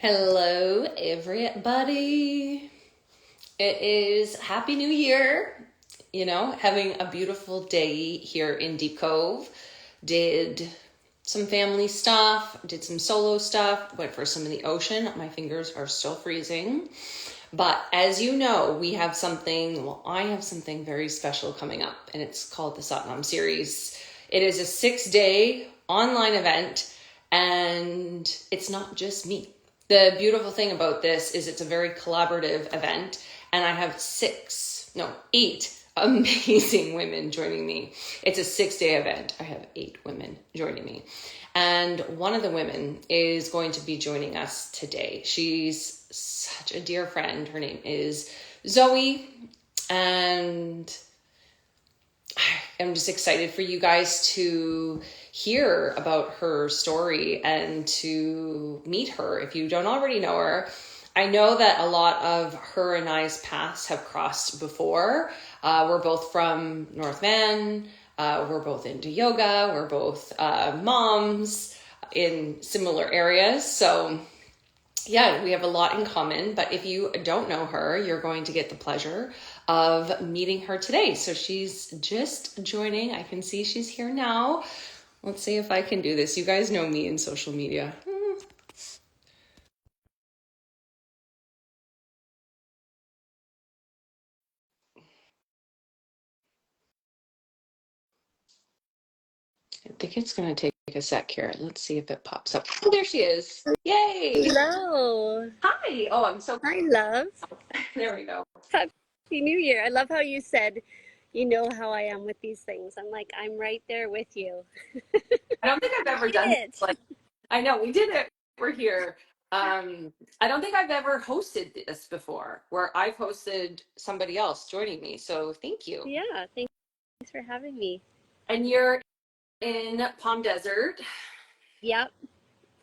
Hello, everybody. It is Happy New Year. Having a beautiful day here in Deep Cove. Did some family stuff, did some solo stuff, went for some in the ocean. My fingers are still freezing. But as you know, I have something very special coming up, and it's called the Satnam series. It is a 6-day online event, and it's not just me. The beautiful thing about this is it's a very collaborative event, and I have 8 amazing women joining me. It's a 6-day event. I have 8 women joining me. And one of the women is going to be joining us today. She's such a dear friend. Her name is Zoey. And I'm just excited for you guys to hear about her story and to meet her if you don't already know her. I know that a lot of her and I's paths have crossed before. We're both from North Van. We're both into yoga. We're both moms in similar areas. So yeah, we have a lot in common, but if you don't know her, you're going to get the pleasure of meeting her today. So she's just joining. I can see she's here now. Let's see if I can do this. You guys know me in social media. I think it's going to take a sec here. Let's see if it pops up. Oh, there she is. Yay. Hello. Hi. Oh, I'm so Hi, love. There we go. Happy New Year. I love how you said, you know how I am with these things. I'm like, I'm right there with you. I don't think I've ever Did done it. this. I know we did it. We're here. I don't think I've ever hosted this before, where I've hosted somebody else joining me. So thank you. Yeah, thanks for having me. And you're in Palm Desert. Yep,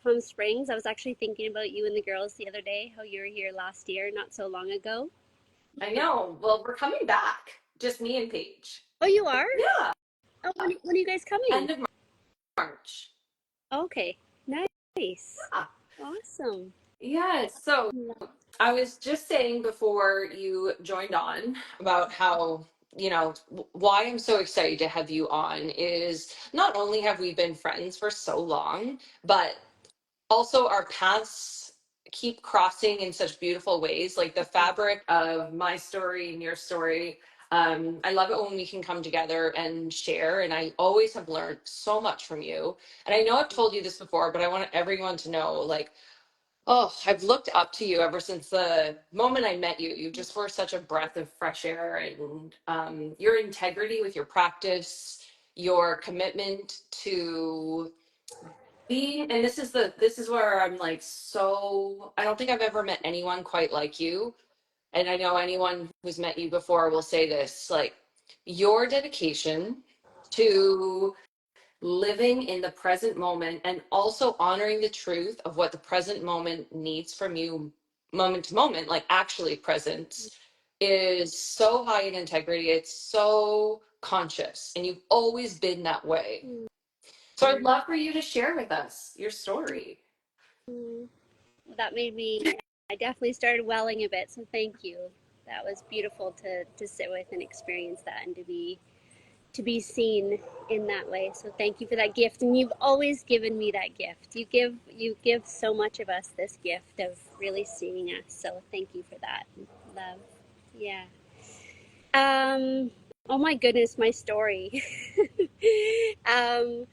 Palm Springs. I was actually thinking about you and the girls the other day, how you were here last year, not so long ago. I know. Well, we're coming back. Just me and Paige. Oh, you are? Yeah. Oh, when are you guys coming? End of March. Okay, nice. Yeah. Awesome. Yeah. So I was just saying before you joined on about how, why I'm so excited to have you on is not only have we been friends for so long, but also our paths keep crossing in such beautiful ways, like the fabric of my story and your story. I love it when we can come together and share, and I always have learned so much from you. And I know I've told you this before, but I want everyone to know, like, oh, I've looked up to you ever since the moment I met you. You just were such a breath of fresh air, and your integrity with your practice, your commitment to being, and this is where I'm like, so I don't think I've ever met anyone quite like you. And I know anyone who's met you before will say this, like, your dedication to living in the present moment and also honoring the truth of what the present moment needs from you moment to moment, like actually present, is so high in integrity. It's so conscious, and you've always been that way. So I'd love for you to share with us your story. Mm, that made me, I definitely started welling a bit, so thank you. That was beautiful to sit with and experience that and to be seen in that way. So thank you for that gift, and you've always given me that gift. You give so much of us this gift of really seeing us. So thank you for that, love. Yeah. Um. Oh my goodness, my story. um.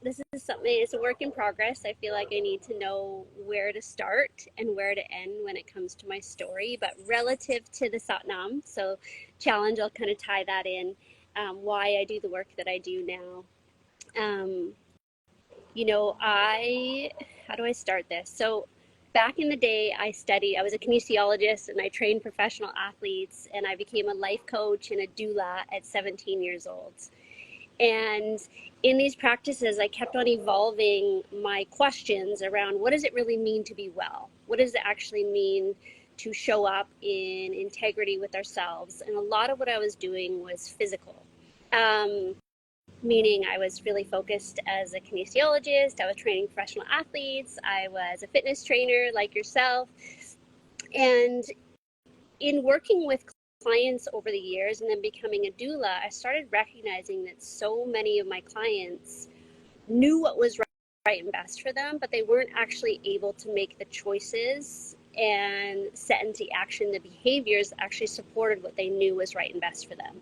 This is something. It's a work in progress. I feel like I need to know where to start and where to end when it comes to my story. But relative to the Satnam, so challenge, I'll kind of tie that in. Why I do the work that I do now. Um, how do I start this? So back in the day, I was a kinesiologist and I trained professional athletes, and I became a life coach and a doula at 17 years old. And in these practices, I kept on evolving my questions around what does it really mean to be well? What does it actually mean to show up in integrity with ourselves? And a lot of what I was doing was physical. Um, meaning I was really focused as a kinesiologist. I was training professional athletes. I was a fitness trainer like yourself. And in working with clients over the years and then becoming a doula, I started recognizing that so many of my clients knew what was right and best for them, but they weren't actually able to make the choices and set into action the behaviors that actually supported what they knew was right and best for them.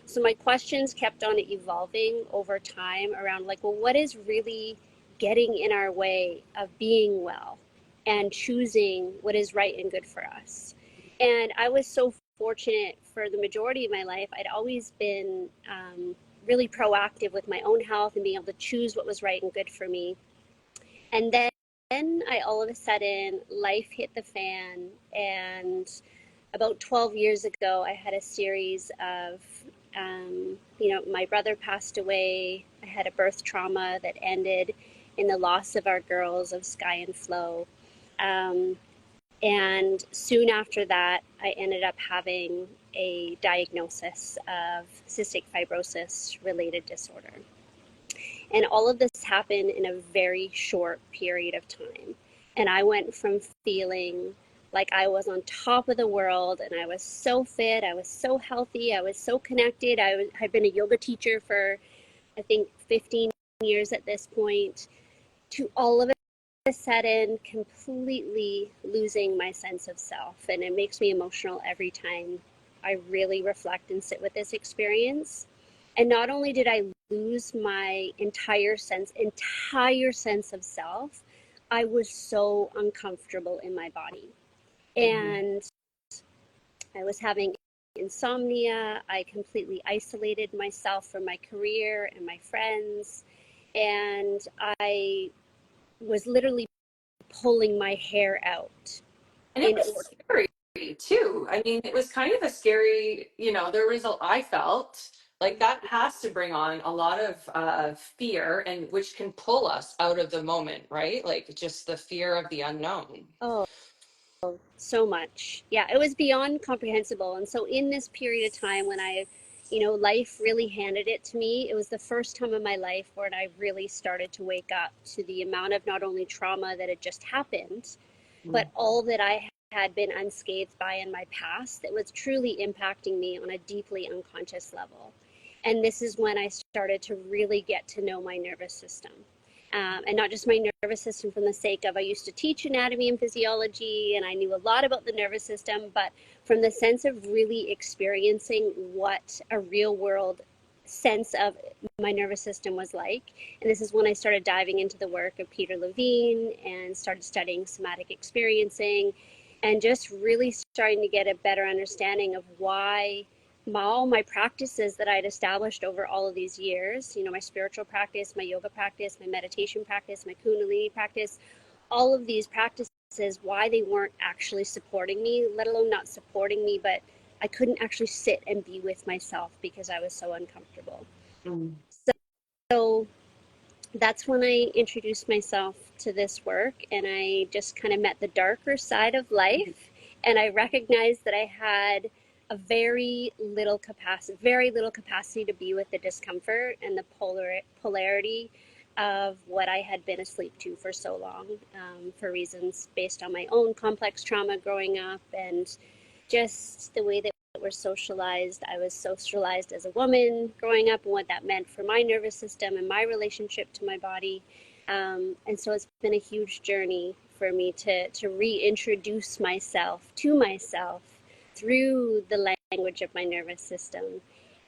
So my questions kept on evolving over time around like, well, what is really getting in our way of being well and choosing what is right and good for us? And I was so fortunate for the majority of my life. I'd always been really proactive with my own health and being able to choose what was right and good for me. And then I all of a sudden life hit the fan, and about 12 years ago I had a series of my brother passed away. I had a birth trauma that ended in the loss of our girls of Sky and Flo. Um, and soon after that, I ended up having a diagnosis of cystic fibrosis related disorder. And all of this happened in a very short period of time. And I went from feeling like I was on top of the world and I was so fit, I was so healthy, I was so connected. Had been a yoga teacher for, I think, 15 years at this point, to all of a sudden completely losing my sense of self. And it makes me emotional every time I really reflect and sit with this experience. And not only did I lose my entire sense of self, I was so uncomfortable in my body. Mhm. And I was having insomnia. I completely isolated myself from my career and my friends. And I was literally pulling my hair out And it in was order. scary too. I mean, it was kind of a scary, there was I felt like that has to bring on a lot of fear, and which can pull us out of the moment, right? Like just the fear of the unknown. Oh, so much. Yeah, it was beyond comprehensible. And so in this period of time when life really handed it to me, it was the first time in my life where I really started to wake up to the amount of not only trauma that had just happened, but all that I had been unscathed by in my past that was truly impacting me on a deeply unconscious level. And this is when I started to really get to know my nervous system. And not just my nervous system from the sake of I used to teach anatomy and physiology and I knew a lot about the nervous system, but from the sense of really experiencing what a real world sense of my nervous system was like. And this is when I started diving into the work of Peter Levine and started studying somatic experiencing and just really starting to get a better understanding of why all my practices that I'd established over all of these years, my spiritual practice, my yoga practice, my meditation practice, my Kundalini practice, all of these practices, why they weren't actually supporting me, let alone not supporting me, but I couldn't actually sit and be with myself because I was so uncomfortable. Mm. So that's when I introduced myself to this work, and I just kind of met the darker side of life, and I recognized that I had a very little capacity to be with the discomfort and the polarity of what I had been asleep to for so long, for reasons based on my own complex trauma growing up and just the way that we're socialized. I was socialized as a woman growing up and what that meant for my nervous system and my relationship to my body. And so it's been a huge journey for me to reintroduce myself to myself through the language of my nervous system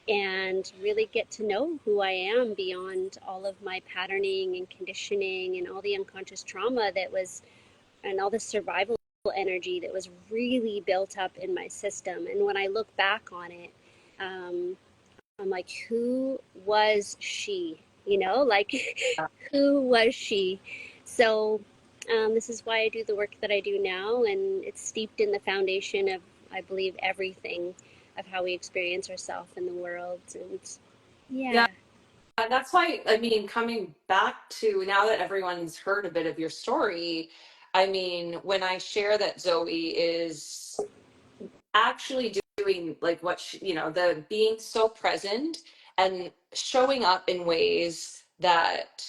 and really get to know who I am beyond all of my patterning and conditioning and all the unconscious trauma that was and all the survival energy that was really built up in my system. And when I look back on it, I'm like, who was she? Like, who was she? So, this is why I do the work that I do now. And it's steeped in the foundation of, I believe, everything of how we experience ourselves in the world. And Yeah, yeah. and that's why, I mean, coming back to now that everyone's heard a bit of your story, I mean, when I share that Zoe is actually doing like what she, the being so present and showing up in ways that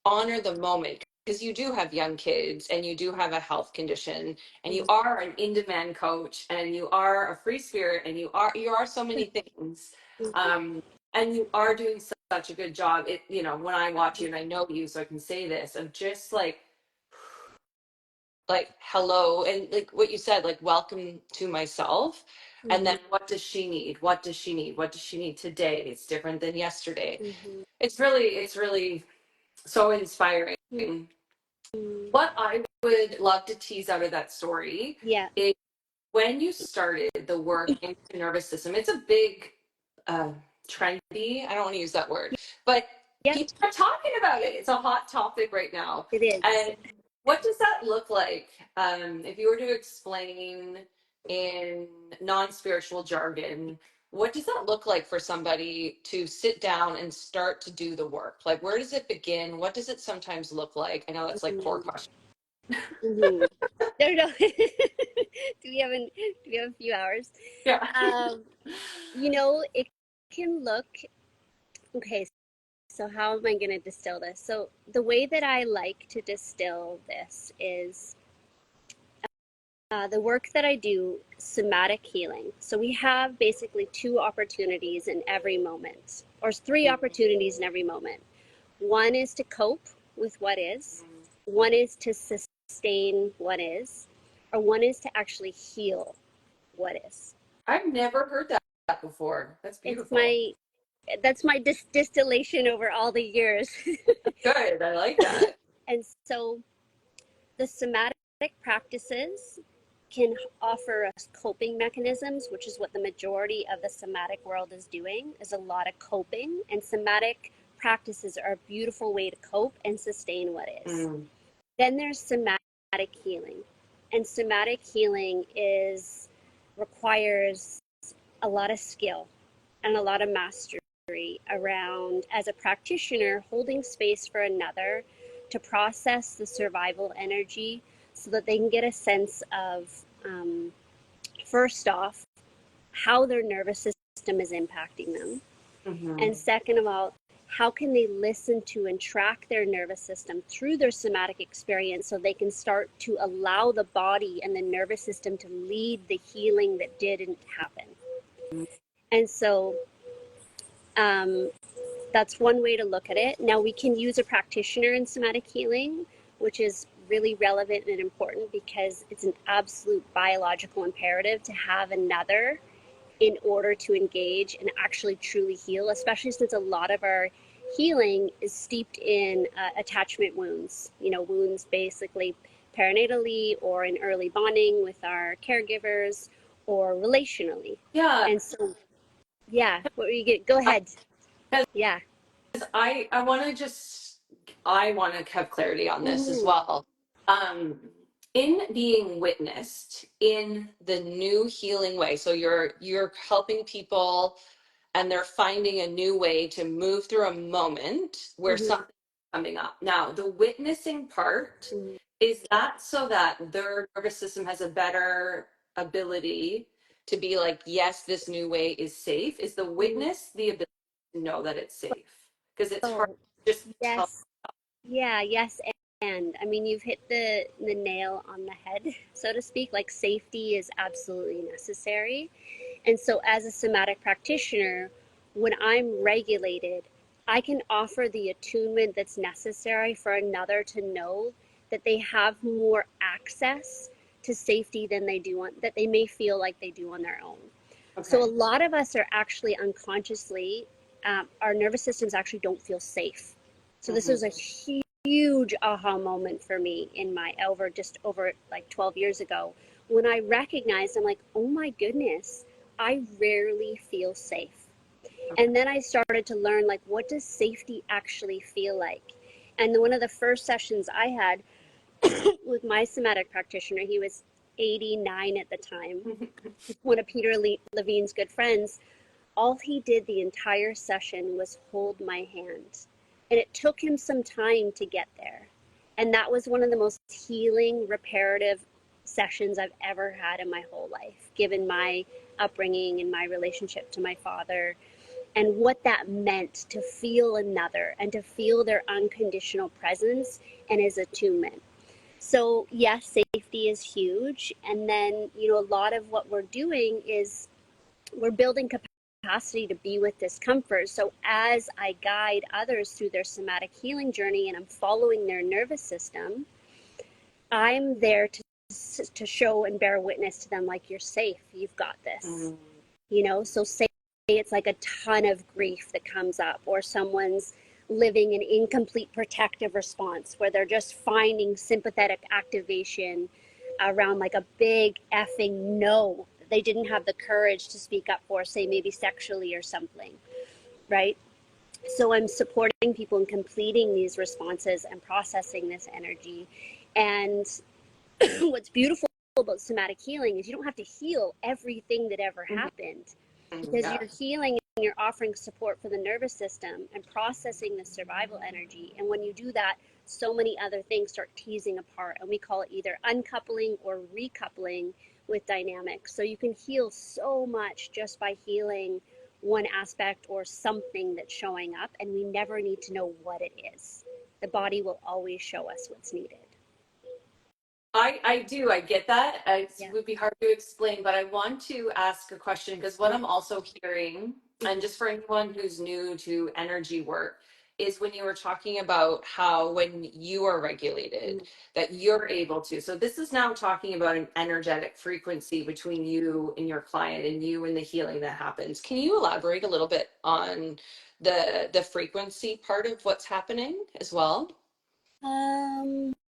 honor the moment, because you do have young kids and you do have a health condition and you are an in-demand coach and you are a free spirit and you are so many things, and you are doing such a good job. It, you know, when I watch you and I know you, so I can say this, of just like hello, and like what you said, like welcome to myself. And then what does she need, what does she need, what does she need today? It's different than yesterday. It's really so inspiring. What I would love to tease out of that story Yeah. is when you started the work into the nervous system. It's a big uh, trendy, I don't want to use that word, but Yep. people are talking about it. It's a hot topic right now. It is. And what does that look like? If you were to explain in non-spiritual jargon, what does that look like for somebody to sit down and start to do the work? Like, where does it begin? What does it sometimes look like? I know that's like four questions. Mm-hmm. No. Do we have a few hours? Yeah. It can look okay. So how am I going to distill this? So the way that I like to distill this is the work that I do, somatic healing. So we have basically two opportunities in every moment, or three opportunities in every moment. One is to cope with what is, one is to sustain what is, or one is to actually heal what is. I've never heard that before. That's It's beautiful. that's my distillation over all the years. Good. I like that. And so the somatic practices can offer us coping mechanisms, which is what the majority of the somatic world is doing, is a lot of coping. And somatic practices are a beautiful way to cope and sustain what is. Then there's somatic healing. And somatic healing requires a lot of skill and a lot of mastery around, as a practitioner, holding space for another to process the survival energy so that they can get a sense of, first off, how their nervous system is impacting them. And second of all, how can they listen to and track their nervous system through their somatic experience so they can start to allow the body and the nervous system to lead the healing that didn't happen. And so that's one way to look at it. Now, we can use a practitioner in somatic healing, which is really relevant and important because it's an absolute biological imperative to have another in order to engage and actually truly heal, especially since a lot of our healing is steeped in attachment wounds, wounds basically perinatally or in early bonding with our caregivers or relationally. Yeah. And so, yeah, what were you get? Go ahead. Yeah. I want to have clarity on this as well. Um, in being witnessed in the new healing way, so you're helping people and they're finding a new way to move through a moment where something's coming up. Now, the witnessing part, is that so that their nervous system has a better ability to be like, yes, this new way is safe? Is the witness the ability to know that it's safe? Because it's hard Oh, to just tell. yes. Yeah, yes. And I mean, you've hit the nail on the head, so to speak. Like, safety is absolutely necessary. And so, as a somatic practitioner, when I'm regulated, I can offer the attunement that's necessary for another to know that they have more access to safety than that they may feel like they do on their own. Okay. So a lot of us are actually unconsciously, our nervous systems actually don't feel safe. So this was a huge aha moment for me in my over like 12 years ago, when I recognized, I'm like, oh my goodness, I rarely feel safe. And then I started to learn, like, what does safety actually feel like? And one of the first sessions I had with my somatic practitioner, he was 89 at the time, one of Peter Levine's good friends, all he did the entire session was hold my hand. And it took him some time to get there. And that was one of the most healing, reparative sessions I've ever had in my whole life, given my upbringing and my relationship to my father. and what that meant to feel another and to feel their unconditional presence and his attunement. So yes, safety is huge. And then, a lot of what we're doing is we're building capacity to be with discomfort. So as I guide others through their somatic healing journey and I'm following their nervous system, I'm there to show and bear witness to them, like, you're safe, you've got this. So say it's like a ton of grief that comes up, or someone's living an incomplete protective response where they're just finding sympathetic activation around like a big effing no that they didn't have the courage to speak up for, say maybe sexually or something, right? So I'm supporting people in completing these responses and processing this energy. And what's beautiful about somatic healing is you don't have to heal everything that ever happened, because you're healing and you're offering support for the nervous system and processing the survival energy. And when you do that, so many other things start teasing apart, and we call it either uncoupling or recoupling with dynamics. So you can heal so much just by healing one aspect or something that's showing up, and we never need to know what it is. The body will always show us what's needed. I do. I get that. It would be hard to explain, but I want to ask a question because what I'm also hearing, and just for anyone who's new to energy work, is when you were talking about how when you are regulated, that you're able to. So this is now talking about an energetic frequency between you and your client and you and the healing that happens. Can you elaborate a little bit on the frequency part of what's happening as well?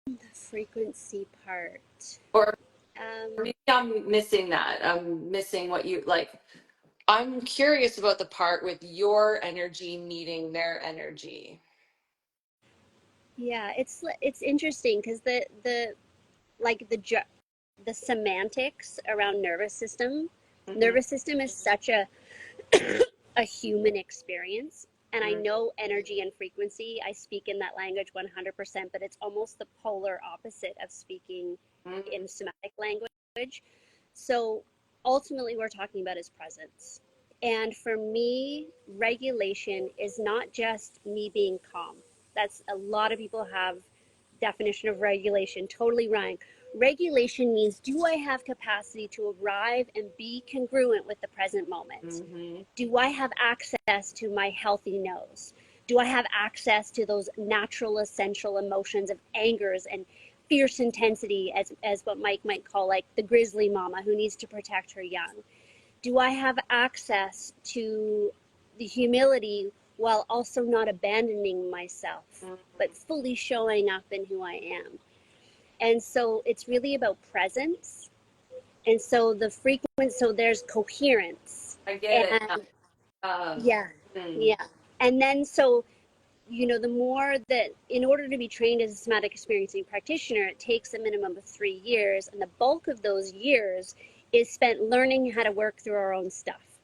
The frequency part. Or maybe I'm missing that. I'm missing what you like. I'm curious about the part with your energy meeting their energy. Yeah, it's interesting because like the semantics around Mm-hmm. nervous system is such a human experience. And I know energy and frequency, I speak in that language 100%, but it's almost the polar opposite of speaking in somatic language. So ultimately, we're talking about is presence. And for me, regulation is not just me being calm. That's a lot of people have definition of regulation totally wrong. Regulation means, do I have capacity to arrive and be congruent with the present moment? Do I have access to my healthy nose? Do I have access to those natural essential emotions of angers and fierce intensity, as what Mike might call like the grizzly mama who needs to protect her young? Do I have access to the humility while also not abandoning myself, but fully showing up in who I am? And so it's really about presence. And so so there's coherence. I get it. And Um, yeah, mm, yeah. And then so the more that, in order to be trained as a somatic experiencing practitioner, it takes a minimum of 3 years, and the bulk of those years is spent learning how to work through our own stuff.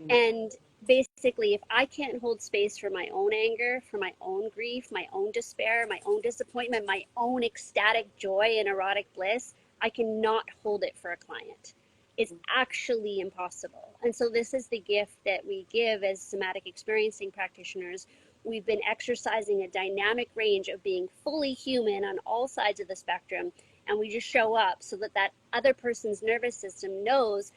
And basically, if I can't hold space for my own anger, for my own grief, my own despair, my own disappointment, my own ecstatic joy and erotic bliss, I cannot hold it for a client. It's actually impossible. And so this is the gift that we give as somatic experiencing practitioners. We've been exercising a dynamic range of being fully human on all sides of the spectrum, and we just show up so that that other person's nervous system knows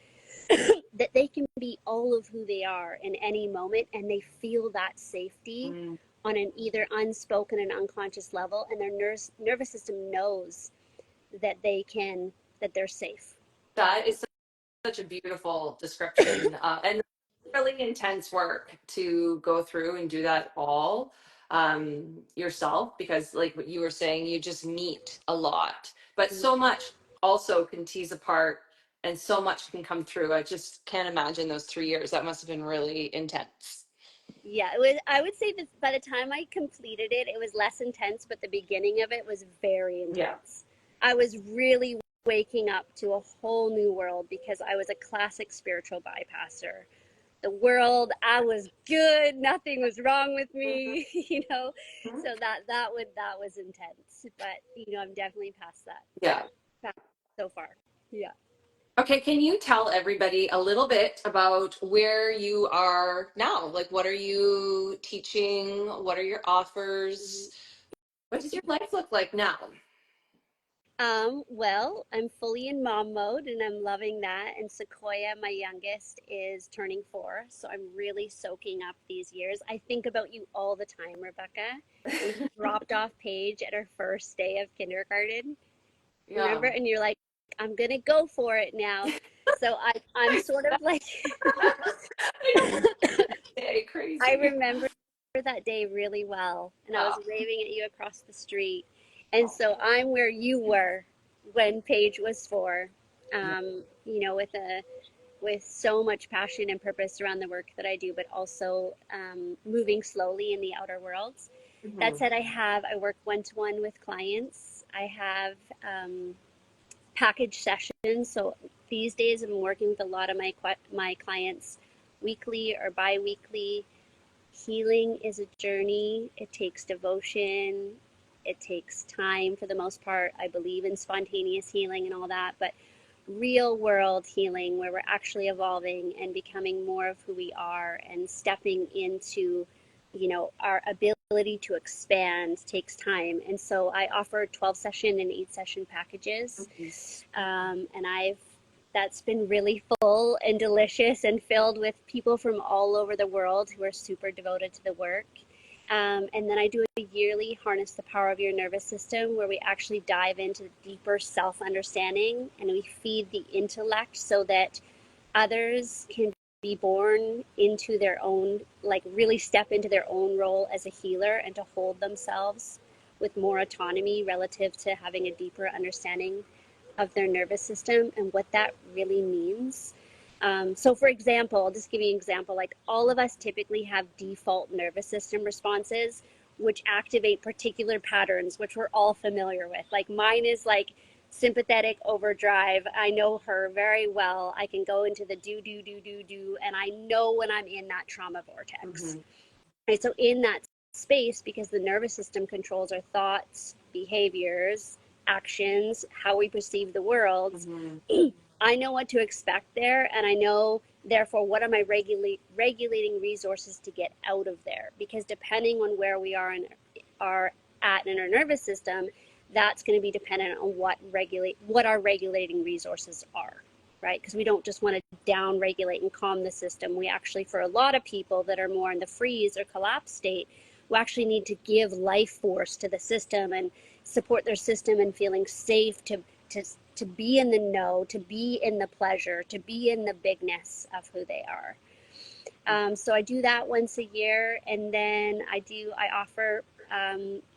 that they can be all of who they are in any moment, and they feel that safety on an either unspoken and unconscious level, and their nervous system knows that they're safe. that is such a beautiful description, and really intense work to go through and do that all yourself, because like what you were saying, you just meet a lot, but so much also can tease apart and so much can come through. I just can't imagine those 3 years. That must have been really intense. Yeah, it was. I would say that by the time I completed it, it was less intense, but the beginning of it was very Yeah. intense. I was really waking up to a whole new world because I was a classic spiritual bypasser. The world, I was good, nothing was wrong with me, So that was intense, but I'm definitely past that. Yeah. Past so far. Yeah. Okay, can you tell everybody a little bit about where you are now? Like, what are you teaching? What are your offers? What does your life look like now? Well, I'm fully in mom mode and I'm loving that. And Sequoia, my youngest, is turning 4. So I'm really soaking up these years. I think about you all the time, Rebecca. We dropped off Paige at her first day of kindergarten, Yeah. remember? And you're like, I'm going to go for it now. So I'm sort of like, I know. Day I crazy. remember that day really well. And I Yeah. was waving at you across the street. And so I'm where you were when Paige was 4. With so much passion and purpose around the work that I do, but also moving slowly in the outer worlds. That Mhm. said, I work one-to-one with clients. I have package sessions. So these days I'm working with a lot of my clients weekly or bi-weekly. Healing is a journey. It takes devotion. It takes time for the most part. I believe in spontaneous healing and all that, but real world healing where we're actually evolving and becoming more of who we are and stepping into, our ability to expand takes time. And so I offer 12 session and 8 session packages. And that's been really full and delicious and filled with people from all over the world who are super devoted to the work. And then I do a yearly Harness the Power of Your Nervous System where we actually dive into deeper self understanding and we feed the intellect so that others can be born into their own, like really step into their own role as a healer and to hold themselves with more autonomy relative to having a deeper understanding of their nervous system and what that really means. So for example, I'll just give you an example, like all of us typically have default nervous system responses, which activate particular patterns, which we're all familiar with. Like mine is like sympathetic overdrive. I know her very well. I can go into the do, and I know when I'm in that trauma vortex. Mhm. Right, so in that space, because the nervous system controls our thoughts, behaviors, actions, how we perceive the world, Mhm. I know what to expect there, and I know therefore what are my regulating resources to get out of there. Because depending on where we are at in our nervous system, that's going to be dependent on what our regulating resources are, right? Because we don't just want to down regulate and calm the system. We actually, for a lot of people that are more in the freeze or collapse state, we actually need to give life force to the system and support their system and feeling safe to to be in the know, to be in the pleasure, to be in the bigness of who they are. So I do that once a year, and then I offer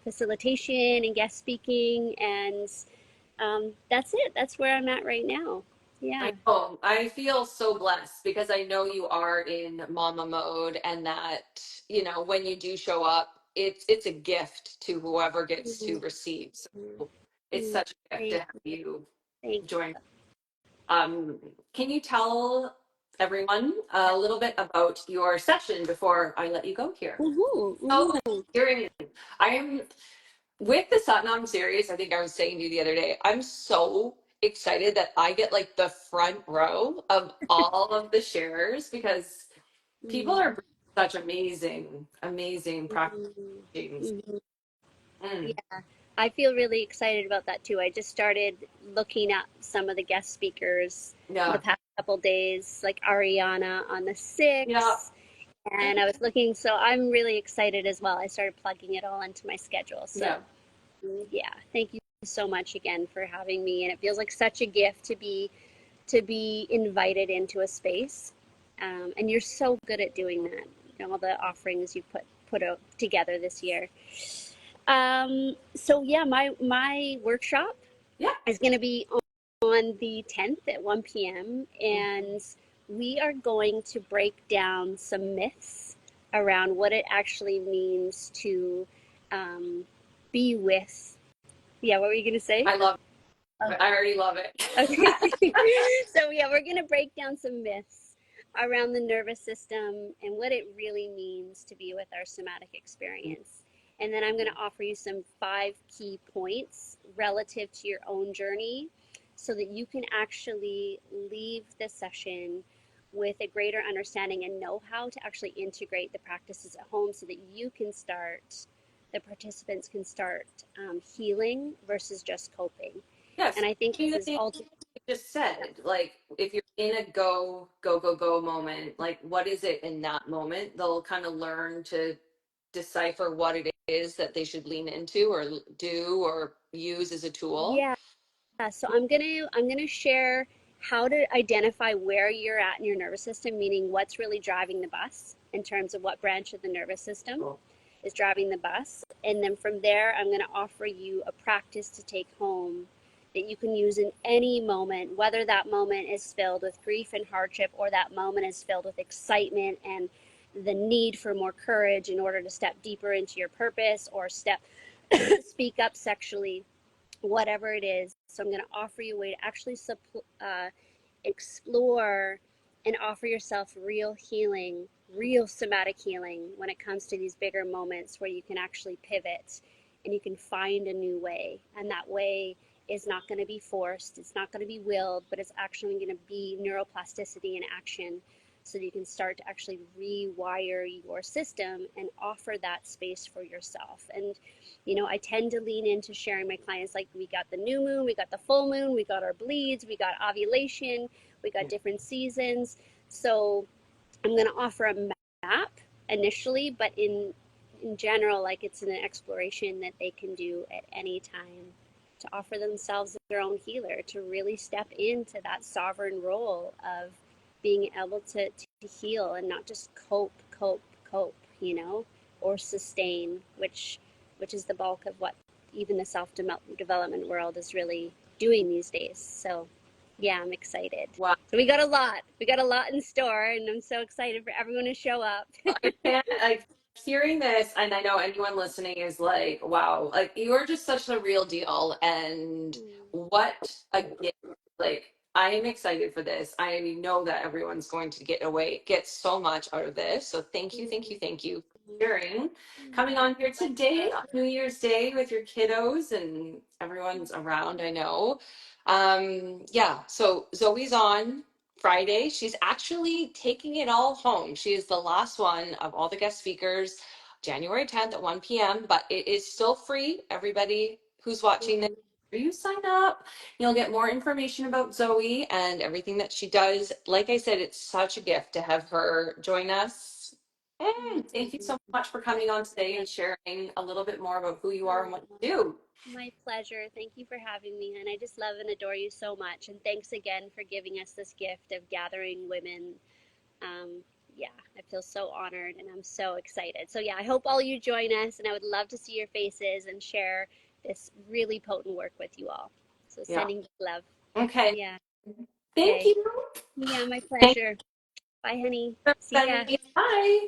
facilitation and guest speaking, and that's it. That's where I'm at right now. I Yeah. know. I feel so blessed because I know you are in mama mode and that, when you do show up, it's a gift to whoever gets to Mm-hmm. receive. So it's Mm-hmm. such a gift to Thank have you thank join. Um, can you tell everyone a little bit about your session before I let you go here? you. So Mm-hmm. during I am with the Satnam series, I think I was saying to you the other day, I'm so excited that I get like the front row of all of the shares because people Mm-hmm. are such amazing, amazing practices. Mm-hmm. Mm, Yeah, I feel really excited about that too. I just started looking at some of the guest speakers the yeah, past couple days, like Ariana on the yeah, 6th, and I was looking, so I'm really excited as well. I started plugging it all into my schedule. yeah. So, yeah, thank you so much again for having me, and it feels like such a gift to be invited into a space. And you're so good at doing that. All the offerings you put out together this year. So yeah, my workshop Yeah. is going to be on the 10th at 1 p.m. and we are going to break down some myths around what it actually means to um, be with. Yeah, what were you going to say? I love it. I already love it. Okay. So yeah, we're going to break down some myths around the nervous system and what it really means to be with our somatic experience. And then I'm going to offer you some 5 key points relative to your own journey so that you can actually leave the session with a greater understanding and know how to actually integrate the practices at home so that you can start, the participants can start healing versus just coping. Yes. And I think Doing this the is thing ultimately, you just said, like if you're in a go, go, go, go moment, like what is it in that moment? They'll kind of learn to decipher what it is that they should lean into or do or use as a tool. yeah. So I'm gonna share how to identify where you're at in your nervous system, meaning what's really driving the bus in terms of what branch of the nervous system Cool. is driving the bus. And then from there, I'm going to offer you a practice to take home that you can use in any moment, whether that moment is filled with grief and hardship or that moment is filled with excitement and the need for more courage in order to step deeper into your purpose or step speak up sexually, whatever it is. So I'm going to offer you a way to actually explore and offer yourself real healing, real somatic healing when it comes to these bigger moments where you can actually pivot and you can find a new way. And that way is not going to be forced, it's not going to be willed, but it's actually going to be neuroplasticity in action so that you can start to actually rewire your system and offer that space for yourself. And I tend to lean into sharing my clients, like, we got the new moon, we got the full moon, we got our bleeds, we got ovulation, we got different seasons. So I'm going to offer a map initially, but in general, like, it's an exploration that they can do at any time to offer themselves their own healer, to really step into that sovereign role of being able to heal and not just cope, or sustain, which is the bulk of what even the self development world is really doing these days. So yeah, I'm excited. Wow. So we got a lot in store, and I'm so excited for everyone to show up. I can't, like hearing this, and I know anyone listening is like, wow, like you're just such a real deal. And what a gift. Like, I am excited for this. I know that everyone's going to get so much out of this. So thank you for sharing. Coming on here today on New Year's Day with your kiddos and everyone's around, I know. Yeah, so Zoe's on Friday. She's actually taking it all home. She is the last one of all the guest speakers, January 10th at 1 p.m., but it is still free. Everybody who's watching this, you sign up, you'll get more information about Zoe and everything that she does. Like I said, it's such a gift to have her join us. Thank you so much for coming on today and sharing a little bit more about who you are and what you do. My pleasure. Thank you for having me. And I just love and adore you so much. And thanks again for giving us this gift of gathering women. Um, yeah, I feel so honored and I'm so excited. So, yeah, I hope all you join us. And I would love to see your faces and share this really potent work with you all. So, Yeah. sending love. Okay. Yeah. Thank Okay. you. Yeah, my Thank pleasure. Bye, honey. you for See ya. sending me. Bye.